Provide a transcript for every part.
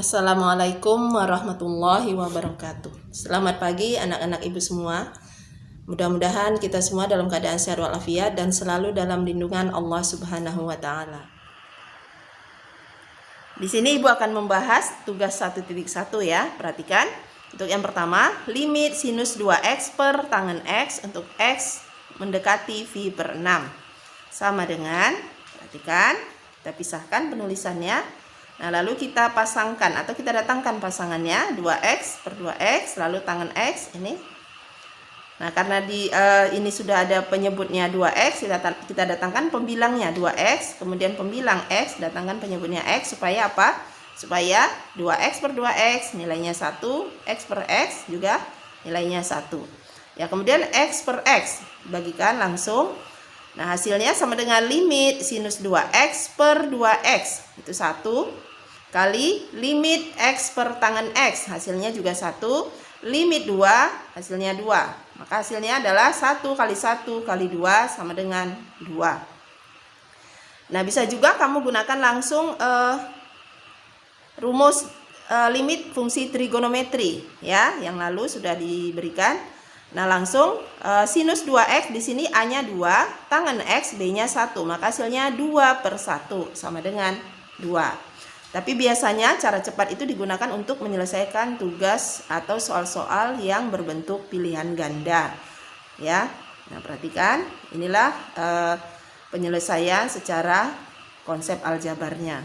Assalamualaikum warahmatullahi wabarakatuh. Selamat pagi anak-anak ibu semua. Mudah-mudahan kita semua dalam keadaan sehat walafiat dan selalu dalam lindungan Allah Subhanahu wa taala. Di sini ibu akan membahas tugas 1.1 ya. Perhatikan. Untuk yang pertama, limit sinus 2x per tangen x untuk x mendekati V per 6. Sama dengan, perhatikan, kita pisahkan penulisannya. Nah, lalu kita pasangkan atau kita datangkan pasangannya 2x per 2x, lalu tangen x ini. Nah, karena ini sudah ada penyebutnya 2x, kita datangkan pembilangnya 2x, kemudian pembilang x, datangkan penyebutnya x, supaya apa? Supaya 2x per 2x nilainya 1, x per x juga nilainya 1. Ya, kemudian x per x bagikan langsung. Nah, hasilnya sama dengan limit sinus 2x per 2x, itu 1, kali limit x per tangen x, hasilnya juga 1, limit 2, hasilnya 2. Maka hasilnya adalah 1 kali 1 kali 2 sama dengan 2. Nah, bisa juga kamu gunakan langsung rumus limit fungsi trigonometri ya, yang lalu sudah diberikan. Nah, langsung sinus 2x di sini A-nya 2, tangen x B-nya 1, maka hasilnya 2 per 1 sama dengan 2. Tapi biasanya cara cepat itu digunakan untuk menyelesaikan tugas atau soal-soal yang berbentuk pilihan ganda. Ya, nah perhatikan, inilah penyelesaian secara konsep aljabarnya.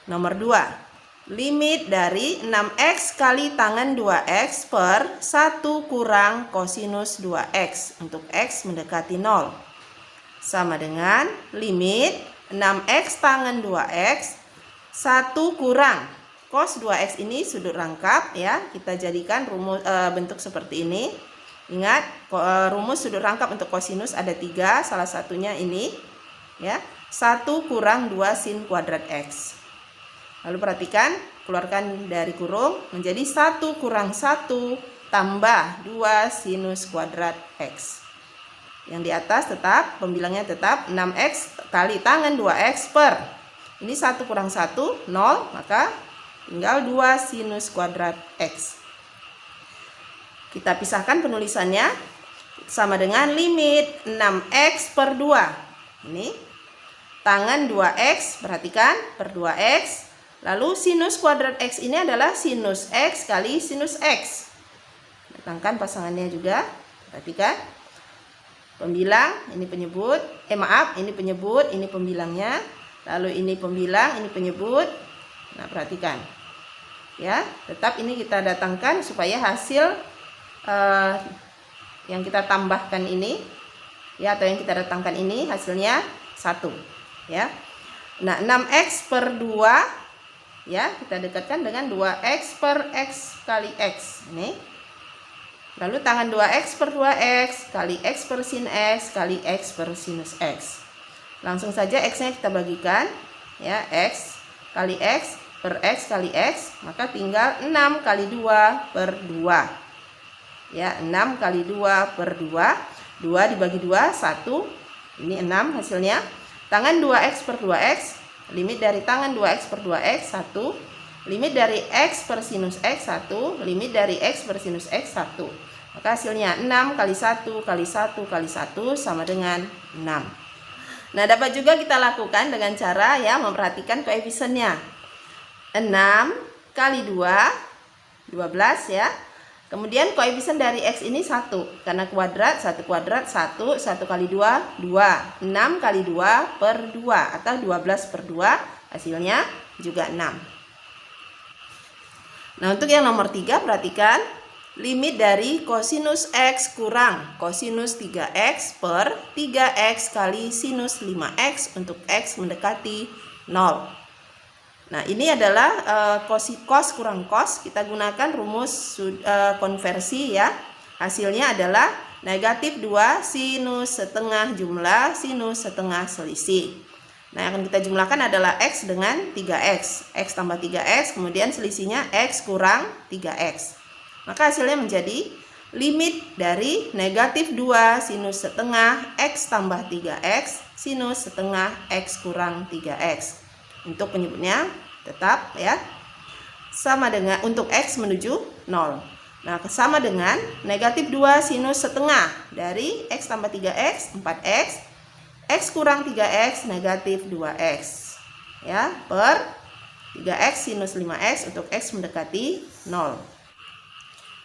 Nomor 2, limit dari 6x kali tangen 2x per 1 kurang kosinus 2x untuk x mendekati 0. Sama dengan limit 6x tangen 2x 1 kurang cos 2x, ini sudut rangkap ya, kita jadikan rumus bentuk seperti ini. Ingat, rumus sudut rangkap untuk kosinus ada 3, salah satunya ini ya, 1 kurang 2 sin kuadrat x. Lalu perhatikan, keluarkan dari kurung menjadi 1 kurang 1 tambah 2 sinus kuadrat x. Yang di atas tetap, pembilangnya tetap 6x kali tangen 2x per, ini 1 kurang 1, 0, maka tinggal 2 sinus kuadrat x. Kita pisahkan penulisannya, sama dengan limit 6x per 2. Ini tangen 2x, perhatikan, per 2x. Lalu sinus kuadrat x ini adalah sinus x kali sinus x. Datangkan pasangannya juga, perhatikan. Pembilang, ini penyebut, ini penyebut, ini pembilangnya. Lalu ini pembilang, ini penyebut. Nah, perhatikan. Ya, tetap ini kita datangkan supaya hasil yang kita tambahkan ini ya, atau yang kita datangkan ini hasilnya 1, ya. Nah, 6x per 2 ya, kita dekatkan dengan 2x per x kali x. Ini. Lalu tangan 2x per 2x kali x per sin x kali x per sinus x. Langsung saja x-nya kita bagikan ya, x kali x per x kali x, maka tinggal 6 kali 2 per 2. Ya, 6 kali 2 per 2. 2 dibagi 2, 1. Ini 6 hasilnya. Tangan 2x per 2x, limit dari tangan 2x per 2x 1, limit dari x per sinus x 1, limit dari x per sinus x 1. Maka hasilnya 6 kali 1 kali 1 kali 1 sama dengan 6. Nah, dapat juga kita lakukan dengan cara ya, memperhatikan koefisiennya. 6 kali 2, 12 ya. Kemudian koefisien dari x ini 1, karena kuadrat, 1 kuadrat 1, 1 kali 2, 2. 6 kali 2 per 2, atau 12 per 2, hasilnya juga 6. Nah, untuk yang nomor 3, perhatikan. Limit dari kosinus x kurang kosinus 3x per 3x kali sinus 5x untuk x mendekati 0. Nah, ini adalah cos kurang cos. Kita gunakan rumus konversi ya. Hasilnya adalah negatif 2 sinus setengah jumlah sinus setengah selisih. Nah, yang akan kita jumlahkan adalah x dengan 3x. X tambah 3x, kemudian selisihnya x kurang 3x. Maka hasilnya menjadi limit dari negatif 2 sinus setengah x tambah 3x sinus setengah x kurang 3x. Untuk penyebutnya tetap ya. sama dengan untuk X menuju 0. Nah, sama dengan negatif 2 sinus setengah dari X tambah 3X, 4X, X kurang 3X, negatif 2X. Ya, per 3X sinus 5X untuk X mendekati 0.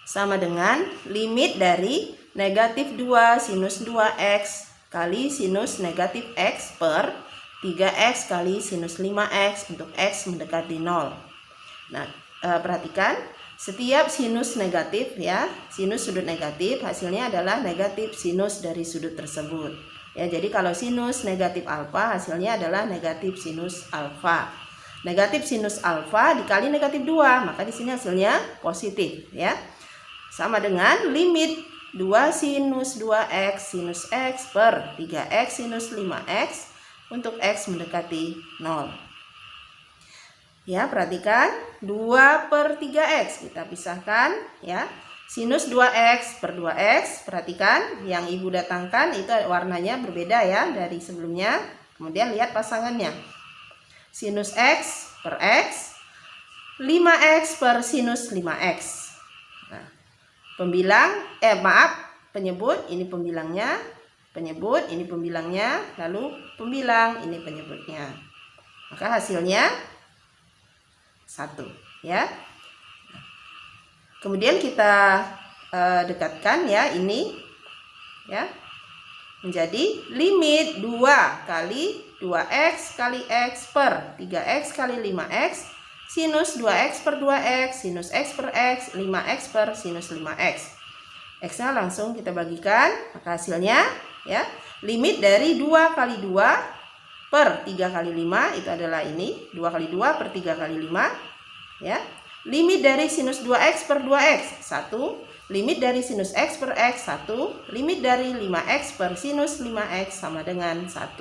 Sama dengan limit dari negatif 2 sinus 2X kali sinus negatif X per 3X kali sinus 5X untuk X mendekati 0. Nah, perhatikan setiap sinus negatif ya, sinus sudut negatif hasilnya adalah negatif sinus dari sudut tersebut. Ya, jadi kalau sinus negatif alfa hasilnya adalah negatif sinus alfa. Negatif sinus alfa dikali negatif 2, maka di sini hasilnya positif ya. Sama dengan limit 2 sinus 2X sinus X per 3X sinus 5X untuk X mendekati 0. Ya, perhatikan 2 per 3X kita pisahkan ya. Sinus 2X per 2X, perhatikan yang ibu datangkan itu warnanya berbeda ya dari sebelumnya. Kemudian lihat pasangannya. Sinus X per X, 5X per sinus 5X. Nah, penyebut ini pembilangnya, penyebut ini pembilangnya, lalu pembilang ini penyebutnya. Maka hasilnya 1 ya. Kemudian kita dekatkan ya ini ya menjadi limit 2 kali 2X kali X per 3X kali 5X sinus 2X per 2X sinus X per X 5X per sinus 5X. X-nya langsung kita bagikan, maka hasilnya ya limit dari 2 kali 2 per 3 kali 5 itu adalah ini 2 kali 2 per 3 kali 5 ya. Limit dari sinus 2X per 2X 1, limit dari sinus X per X 1, limit dari 5X per sinus 5X sama dengan 1.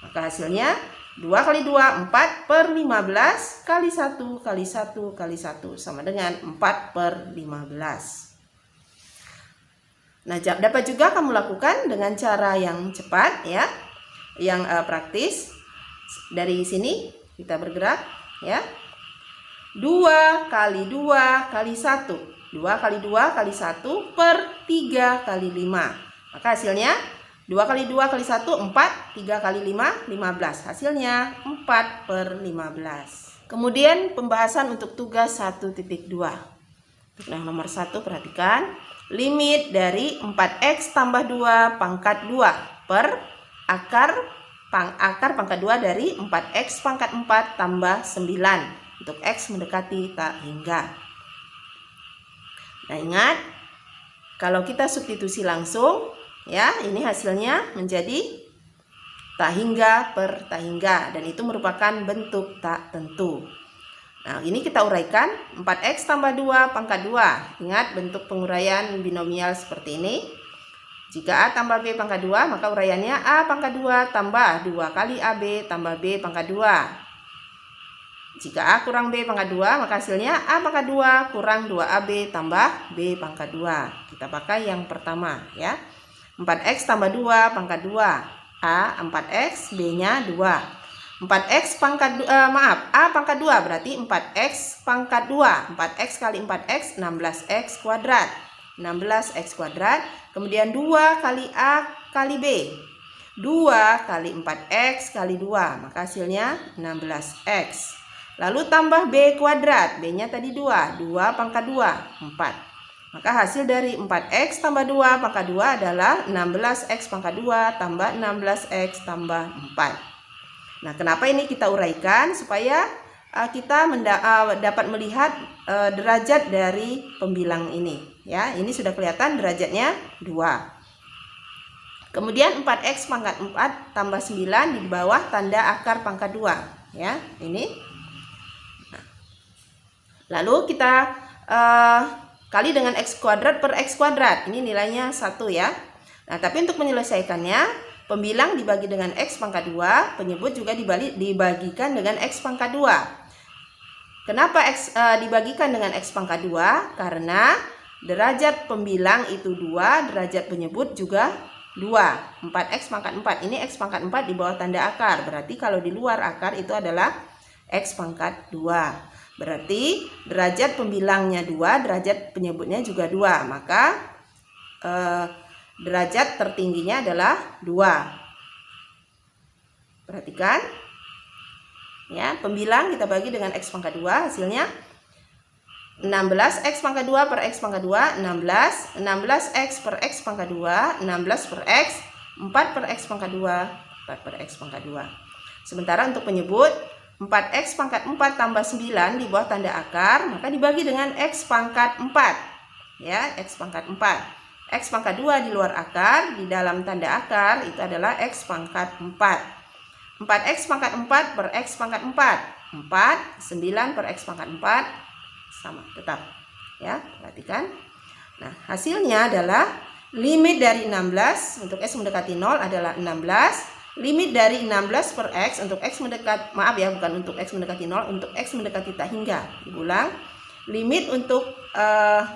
Maka hasilnya 2 kali 2 4 per 15 kali 1 kali 1 kali 1 sama dengan 4 per 15. Nah, dapat juga kamu lakukan dengan cara yang cepat ya, yang praktis. Dari sini kita bergerak ya. 2 kali 2 kali 1, 2 kali 2 kali 1 per 3 kali 5. Maka hasilnya 2 kali 2 kali 1 4, 3 kali 5 15. Hasilnya 4 per 15. Kemudian pembahasan untuk tugas 1.2. Nah, nomor 1 perhatikan limit dari 4X tambah 2 pangkat 2 per akar pangkat 2 dari 4X pangkat 4 tambah 9 untuk X mendekati tak hingga. Nah, ingat kalau kita substitusi langsung ya, ini hasilnya menjadi tak hingga per tak hingga dan itu merupakan bentuk tak tentu. Nah, ini kita uraikan 4X tambah 2 pangkat 2. Ingat bentuk penguraian binomial seperti ini. Jika A tambah B pangkat 2, maka uraiannya A pangkat 2 tambah 2 kali AB tambah B pangkat 2. Jika A kurang B pangkat 2, maka hasilnya A pangkat 2 kurang 2AB tambah B pangkat 2. Kita pakai yang pertama ya. 4X tambah 2 pangkat 2. A 4X, B-nya 2. 4X pangkat A pangkat 2 berarti 4X pangkat 2. 4X kali 4X 16X kuadrat. 16X kuadrat. Kemudian 2 kali A kali B. 2 kali 4X kali 2. Maka hasilnya 16X. Lalu tambah B kuadrat, B-nya tadi 2, 2 pangkat 2, 4. Maka hasil dari 4X tambah 2 pangkat 2 adalah 16X pangkat 2 tambah 16X tambah 4. Nah, kenapa ini kita uraikan? Supaya kita dapat melihat derajat dari pembilang ini. Ya, ini sudah kelihatan derajatnya 2. Kemudian 4X pangkat 4 tambah 9 di bawah tanda akar pangkat 2. Ya, ini. Lalu kita kali dengan X kuadrat per X kuadrat. Ini nilainya 1 ya. Nah, tapi untuk menyelesaikannya, pembilang dibagi dengan X pangkat 2, penyebut juga dibagikan dengan X pangkat 2. Kenapa X dibagikan dengan X pangkat 2? Karena derajat pembilang itu 2, derajat penyebut juga 2. 4X pangkat 4. Ini X pangkat 4 di bawah tanda akar. Berarti kalau di luar akar itu adalah X pangkat 2. Berarti derajat pembilangnya 2, derajat penyebutnya juga 2. Maka derajat tertingginya adalah 2. Perhatikan. Ya, pembilang kita bagi dengan X pangkat 2, hasilnya 16 X pangkat 2 per X pangkat 2, 16 X per X pangkat 2, 16 per X, 4 per X pangkat 2, 4 per X pangkat 2. Sementara untuk penyebut 4X pangkat 4 tambah 9 di bawah tanda akar, maka dibagi dengan X pangkat 4. Ya, X pangkat 4. X pangkat 2 di luar akar, di dalam tanda akar itu adalah X pangkat 4. 4X pangkat 4 per X pangkat 4. 4, 9 per X pangkat 4 sama, tetap. Ya, perhatikan. Nah, hasilnya adalah limit dari 16 untuk X mendekati 0 adalah 16. Limit dari 16 per X untuk X mendekati, maaf ya, bukan untuk X mendekati 0, untuk X mendekati tak hingga. Diulang. Limit untuk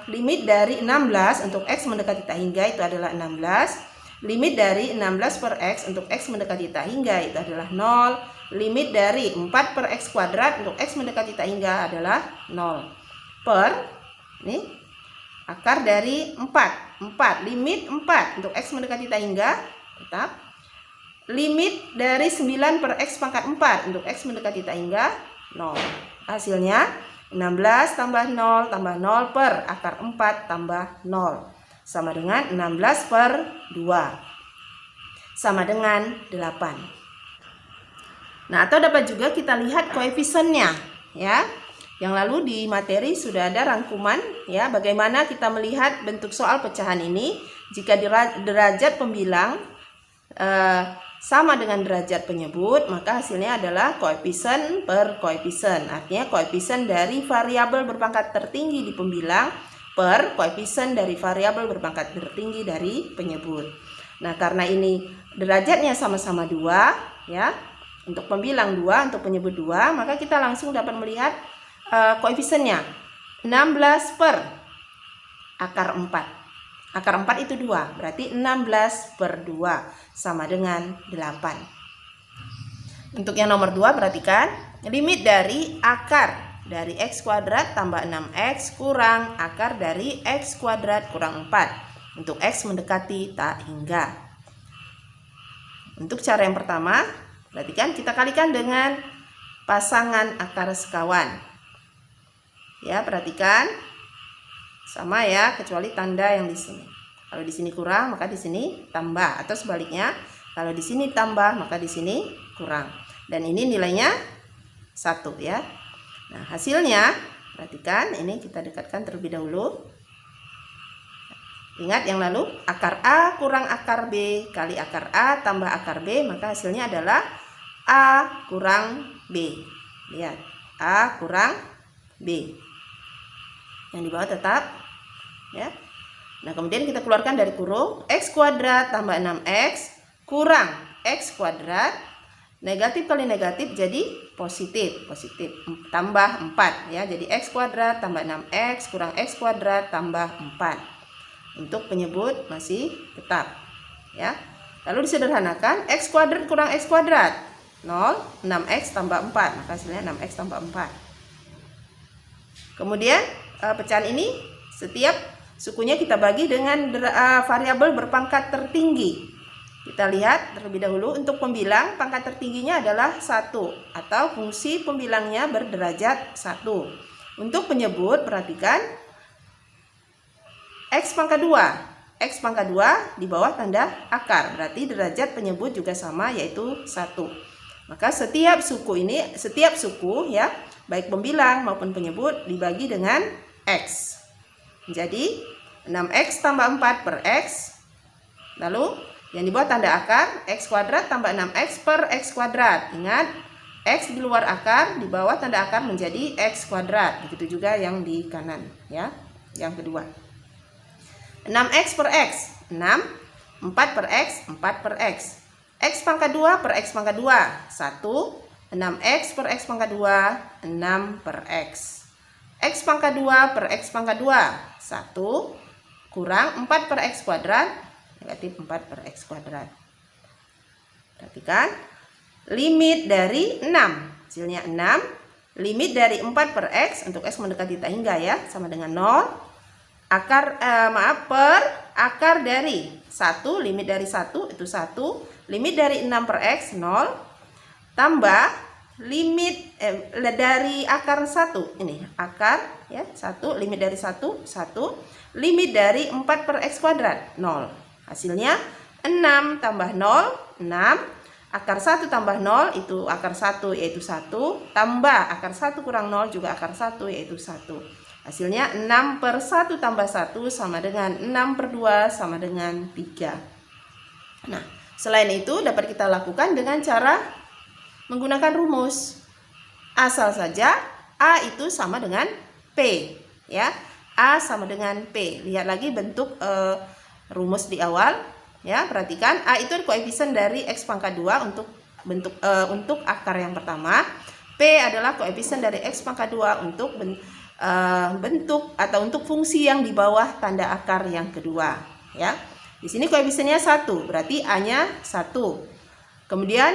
limit dari 16 untuk X mendekati tak hingga itu adalah 16. Limit dari 16 per X untuk X mendekati tak hingga itu adalah 0. Limit dari 4 per X kuadrat untuk X mendekati tak hingga adalah 0. Per, ini akar dari 4. Limit 4 untuk X mendekati tak hingga, tetap. Limit dari 9 per X pangkat 4 untuk X mendekati tak hingga, 0. Hasilnya 16 tambah 0 tambah 0 per akar 4 tambah 0. Sama dengan 16 per 2. Sama dengan 8. Nah, atau dapat juga kita lihat koefisiennya, ya. Yang lalu di materi sudah ada rangkuman, ya, bagaimana kita melihat bentuk soal pecahan ini jika derajat pembilang sama dengan derajat penyebut, maka hasilnya adalah koefisien per koefisien. Artinya koefisien dari variabel berpangkat tertinggi di pembilang per koefisien dari variabel berpangkat tertinggi dari penyebut. Nah, karena ini derajatnya sama-sama 2, ya. Untuk pembilang 2, untuk penyebut 2, maka kita langsung dapat melihat koefisiennya 16 per akar 4. Akar 4 itu 2, berarti 16 per 2 sama dengan 8. Untuk yang nomor 2, perhatikan. Limit dari akar dari X kuadrat tambah 6X kurang akar dari X kuadrat kurang 4. Untuk X mendekati tak hingga. Untuk cara yang pertama, perhatikan, kita kalikan dengan pasangan akar sekawan. Ya, perhatikan. Sama ya, kecuali tanda yang di sini. Kalau di sini kurang, maka di sini tambah, atau sebaliknya, kalau di sini tambah, maka di sini kurang. Dan ini nilainya 1, ya. Nah, hasilnya, perhatikan, ini kita dekatkan terlebih dahulu. Ingat yang lalu, akar A kurang akar B kali akar A tambah akar B, maka hasilnya adalah A kurang B. Lihat, A kurang B. Yang di bawah tetap, ya. Nah, kemudian kita keluarkan dari kurung X kuadrat tambah 6X kurang X kuadrat, negatif kali negatif jadi positif, tambah 4, ya. Jadi X kuadrat tambah 6X kurang X kuadrat tambah 4. Untuk penyebut masih tetap, ya. Lalu disederhanakan, X kuadrat kurang X kuadrat 0, 6X tambah 4, maka hasilnya 6X tambah 4. Kemudian pecahan ini setiap sukunya kita bagi dengan variabel berpangkat tertinggi. Kita lihat terlebih dahulu, untuk pembilang pangkat tertingginya adalah 1 atau fungsi pembilangnya berderajat 1. Untuk penyebut, perhatikan X pangkat 2. X pangkat 2 di bawah tanda akar, berarti derajat penyebut juga sama, yaitu 1. Maka setiap suku ya, baik pembilang maupun penyebut dibagi dengan X. Jadi 6X tambah 4 per X. Lalu yang di bawah tanda akar, X kuadrat tambah 6X per X kuadrat. Ingat, X di luar akar, di bawah tanda akar menjadi X kuadrat. Begitu juga yang di kanan, ya. Yang kedua, 6X per X, 6, 4 per X, 4 per X. X pangkat 2 per X pangkat 2, 1, 6X per X pangkat 2, 6 per X. X pangkat 2 per X pangkat 2, 1, kurang 4 per X kuadrat, negatif 4 per X kuadrat. Perhatikan, limit dari 6, hasilnya 6. limit dari 4 per X untuk X mendekati tak hingga ya, sama dengan 0. Per akar dari 1, limit dari 1 itu 1, limit dari 6 per X 0, tambah limit dari akar 1, ini akar ya, 1, limit dari 1, 1, limit dari 4 per X kuadrat 0. Hasilnya 6 tambah 0, 6, akar 1 tambah 0 itu akar 1 yaitu 1, tambah akar 1 kurang 0 juga akar 1 yaitu 1. Hasilnya 6 per 1 tambah 1 sama dengan 6 per 2 sama dengan 3. Nah, selain itu dapat kita lakukan dengan cara menggunakan rumus. Asal saja A itu sama dengan P. Ya, A sama dengan P. Lihat lagi bentuk rumus di awal. Ya, perhatikan A itu koefisien dari X pangkat 2 untuk akar yang pertama. P adalah koefisien dari X pangkat 2 untuk bentuk atau untuk fungsi yang di bawah tanda akar yang kedua ya. Di sini koefisiennya 1, berarti A-nya 1. Kemudian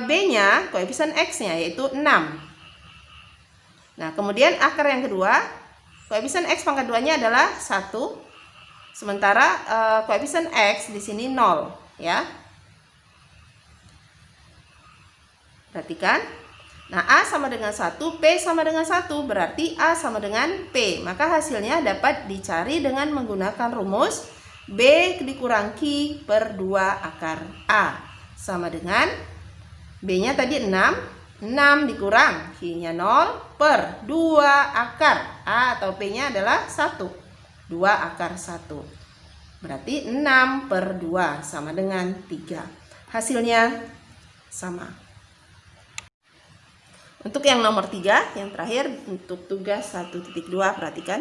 B-nya koefisien X-nya yaitu 6. Nah, kemudian akar yang kedua, koefisien X pangkat 2-nya adalah 1. Sementara koefisien X di sini 0 ya. Perhatikan. Nah, A sama dengan 1, P sama dengan 1, berarti A sama dengan P. Maka hasilnya dapat dicari dengan menggunakan rumus B dikurang Q per 2 akar A. Sama dengan B-nya tadi 6, 6 dikurang Q-nya 0 per 2 akar A atau P-nya adalah 1, 2 akar 1. Berarti 6 per 2 sama dengan 3. Hasilnya sama. Untuk yang nomor 3, yang terakhir untuk tugas 1.2, perhatikan.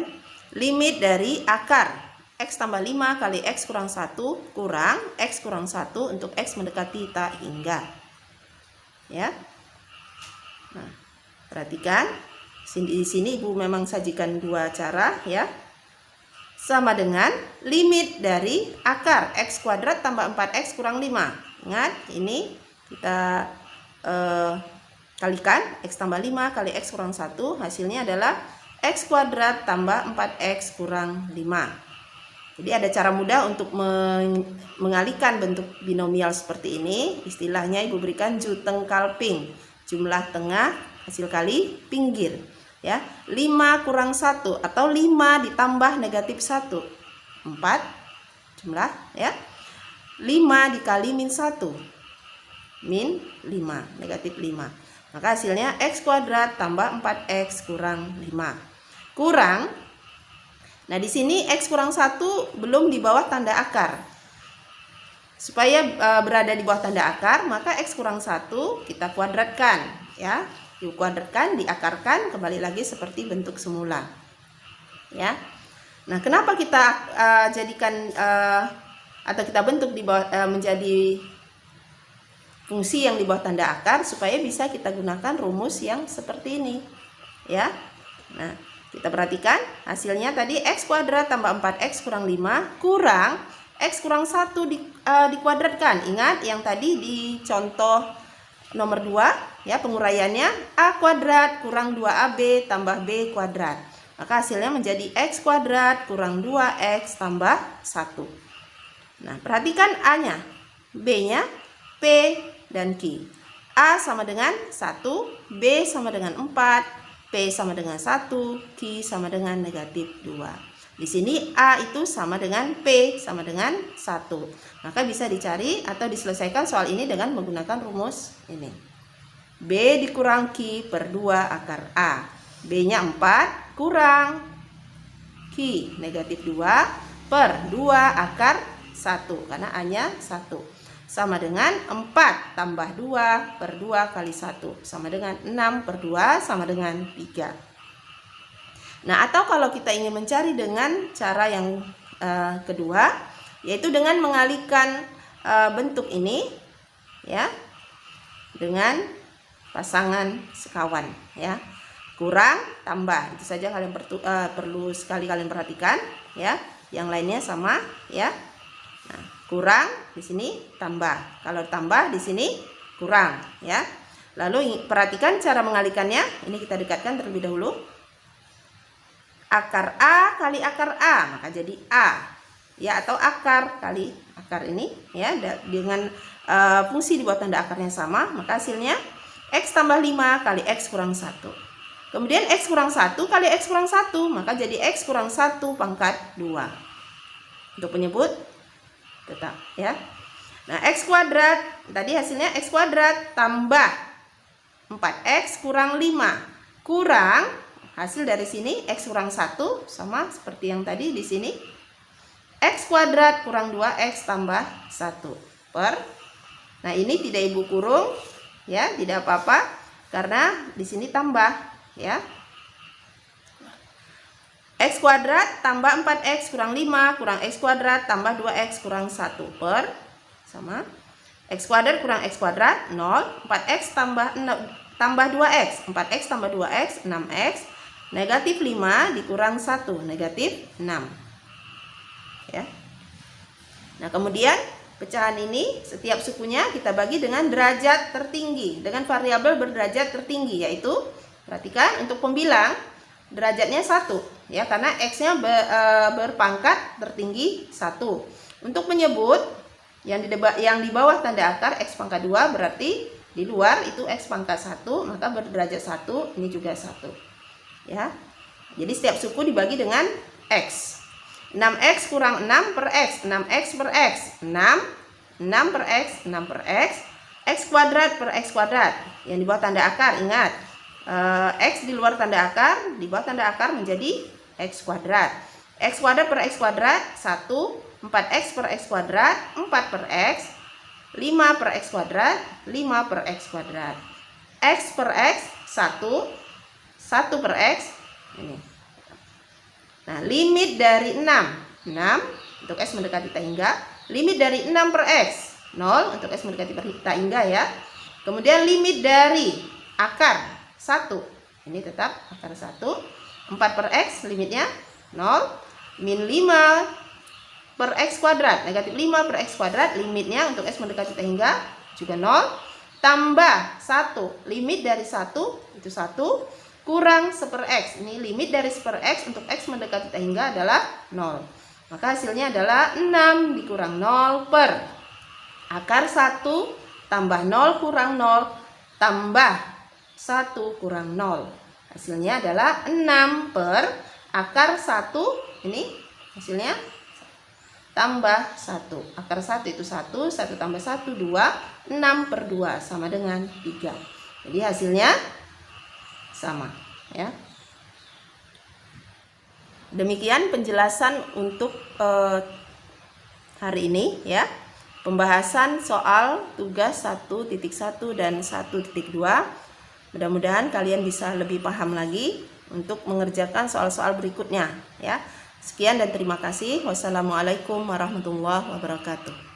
Limit dari akar X tambah 5 kali X kurang 1 kurang X kurang 1 untuk X mendekati tak hingga. Ya. Nah, perhatikan. Di sini Ibu memang sajikan dua cara ya. Sama dengan limit dari akar X kuadrat tambah 4X kurang 5. Ingat, ini kita kalikan X tambah 5 kali X kurang 1, hasilnya adalah X kuadrat tambah 4X kurang 5. Jadi ada cara mudah untuk mengalihkan bentuk binomial seperti ini. Istilahnya Ibu berikan juteng kalping, jumlah tengah hasil kali pinggir ya. 5 kurang 1 atau 5 ditambah negatif 1, 4 jumlah ya. 5 dikali min 1, min 5, negatif 5. Maka hasilnya X kuadrat tambah 4X kurang 5. Kurang. Nah, di sini X kurang 1 belum di bawah tanda akar. Supaya berada di bawah tanda akar, maka X kurang 1 kita kuadratkan. Ya, dikuadratkan, diakarkan, kembali lagi seperti bentuk semula. Ya. Nah, kenapa kita jadikan atau kita bentuk di bawah menjadi fungsi yang di bawah tanda akar, supaya bisa kita gunakan rumus yang seperti ini ya. Nah, kita perhatikan hasilnya tadi X kuadrat tambah 4X kurang 5 kurang X kurang 1 dikuadratkan. Ingat yang tadi di contoh nomor 2 ya, penguraiannya A kuadrat kurang 2AB tambah B kuadrat. Maka hasilnya menjadi X kuadrat kurang 2X tambah 1. Nah, perhatikan A-nya, B-nya, P dan Q. A sama dengan 1, B sama dengan 4, P sama dengan 1, Q sama dengan negatif 2. Di sini A itu sama dengan P sama dengan 1. Maka bisa dicari atau diselesaikan soal ini dengan menggunakan rumus ini. B dikurang Q per 2 akar A. B-nya 4 kurang Q negatif 2 per 2 akar 1. Karena A-nya 1. Sama dengan 4 tambah 2 per 2 kali 1. Sama dengan 6 per 2 sama dengan 3. Nah, atau kalau kita ingin mencari dengan cara yang kedua, yaitu dengan mengalihkan bentuk ini ya, dengan pasangan sekawan ya. Kurang tambah, itu saja kalian perlu sekali kalian perhatikan ya. Yang lainnya sama ya. Nah, kurang di sini tambah. Kalau tambah di sini kurang ya. Lalu perhatikan cara mengalihkannya. Ini kita dekatkan terlebih dahulu. Akar A kali akar A, maka jadi A. Ya, atau akar kali akar ini ya, dengan fungsi di bawah tanda akar yang sama, maka hasilnya X tambah 5 kali X kurang 1. Kemudian X kurang 1 kali X kurang 1, maka jadi X kurang 1 pangkat 2. Untuk penyebut tetap ya. Nah, X kuadrat, tadi hasilnya X kuadrat tambah 4X kurang 5. Kurang, hasil dari sini X kurang 1, sama seperti yang tadi di sini. X kuadrat kurang 2X tambah 1 per. Nah, ini tidak ibu kurung ya, tidak apa-apa karena di sini tambah ya. X kuadrat tambah 4X kurang 5 kurang X kuadrat tambah 2X kurang 1 per, sama X kuadrat kurang X kuadrat 0, 4X tambah 2X, 4X tambah 2X 6X, negatif 5 dikurang 1, negatif 6 ya. Nah, kemudian pecahan ini setiap sukunya kita bagi dengan derajat tertinggi, dengan variabel berderajat tertinggi, yaitu perhatikan untuk pembilang derajatnya 1 ya, karena X-nya berpangkat tertinggi 1. Untuk menyebut yang di bawah tanda akar X pangkat 2, berarti di luar itu X pangkat 1, maka berderajat 1, ini juga 1 ya. Jadi setiap suku dibagi dengan X. 6X kurang 6 per X, 6X per X, 6 per X, 6 per X, X kuadrat per X kuadrat. Yang di bawah tanda akar, ingat, X di luar tanda akar, di bawah tanda akar menjadi X kuadrat. X kuadrat per X kuadrat 1, 4X per X kuadrat, 4 per X, 5 per X kuadrat, 5 per X kuadrat. X per X 1, 1 per X ini. Nah, limit dari 6 untuk X mendekati tak hingga. Limit dari 6 per X 0 untuk X mendekati tak hingga ya. Kemudian limit dari akar 1, ini tetap akar 1, 4 per X limitnya 0, min 5 per X kuadrat, negatif 5 per X kuadrat limitnya untuk X mendekati tak hingga juga 0, tambah 1, limit dari 1 itu 1, kurang 1 per X, ini limit dari 1 per X untuk X mendekati tak hingga adalah 0, maka hasilnya adalah 6 dikurang 0 per akar 1 tambah 0 kurang 0 tambah 1 kurang 0, hasilnya adalah 6 per akar 1, ini hasilnya tambah 1, akar 1 itu 1, 1 tambah 1 2, 6 per 2 sama dengan 3, jadi hasilnya sama ya. Demikian penjelasan untuk hari ini ya. Pembahasan soal tugas 1.1 dan 1.2. Mudah-mudahan kalian bisa lebih paham lagi untuk mengerjakan soal-soal berikutnya ya. Sekian dan terima kasih. Wassalamualaikum warahmatullahi wabarakatuh.